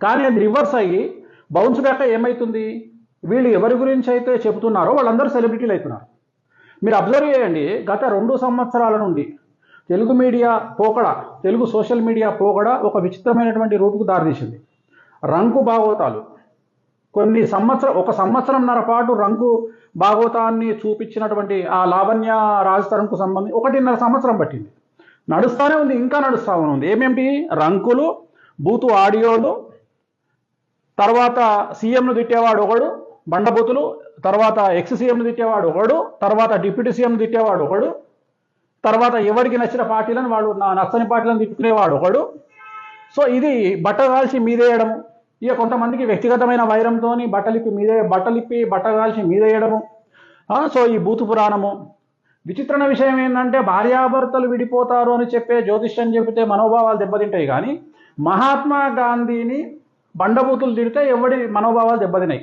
కానీ అది రివర్స్ అయ్యి బౌన్స్ బ్యాక్ ఏమవుతుంది, వీళ్ళు ఎవరి గురించి అయితే చెబుతున్నారో వాళ్ళందరూ సెలబ్రిటీలు అవుతున్నారు. మీరు అబ్జర్వ్ చేయండి, గత 2 సంవత్సరాల నుండి తెలుగు మీడియా పోకడ, తెలుగు సోషల్ మీడియా పోకడ ఒక విచిత్రమైనటువంటి రూపుకు దారితీసింది. రంకు భాగవతాలు ఒక సంవత్సరంన్నర పాటు రంకు భాగవతాన్ని చూపించినటువంటి ఆ లావణ్య రాజ్ తరంకు సంబంధించి 1.5 సంవత్సరం పట్టింది. నడుస్తూనే ఉంది, ఇంకా నడుస్తూనే ఉంది. ఏమేమిటి రంకులు, బూతు ఆడియోలు, తర్వాత సీఎంను తిట్టేవాడు ఒకడు, బండబూతులు, తర్వాత ఎక్స్ సీఎంను తిట్టేవాడు ఒకడు, తర్వాత డిప్యూటీ సీఎంను తిట్టేవాడు ఒకడు, తర్వాత ఎవరికి నచ్చిన పార్టీలను వాళ్ళు నచ్చని పార్టీలను తిట్టుకునేవాడు ఒకడు. సో ఇది బట్టగాల్చి మీదేయడము, ఇక కొంతమందికి వ్యక్తిగతమైన వైరంతో బట్టగాల్చి మీదేయడము. సో ఈ బూతు పురాణము. విచిత్రమైన విషయం ఏంటంటే, భార్యాభర్తలు విడిపోతారు అని చెప్పే జ్యోతిష్యం చెబితే మనోభావాలు దెబ్బతింటాయి, కానీ మహాత్మా గాంధీని బండబూతులు తిడితే ఎవడి మనోభావాలు దెబ్బతినాయి.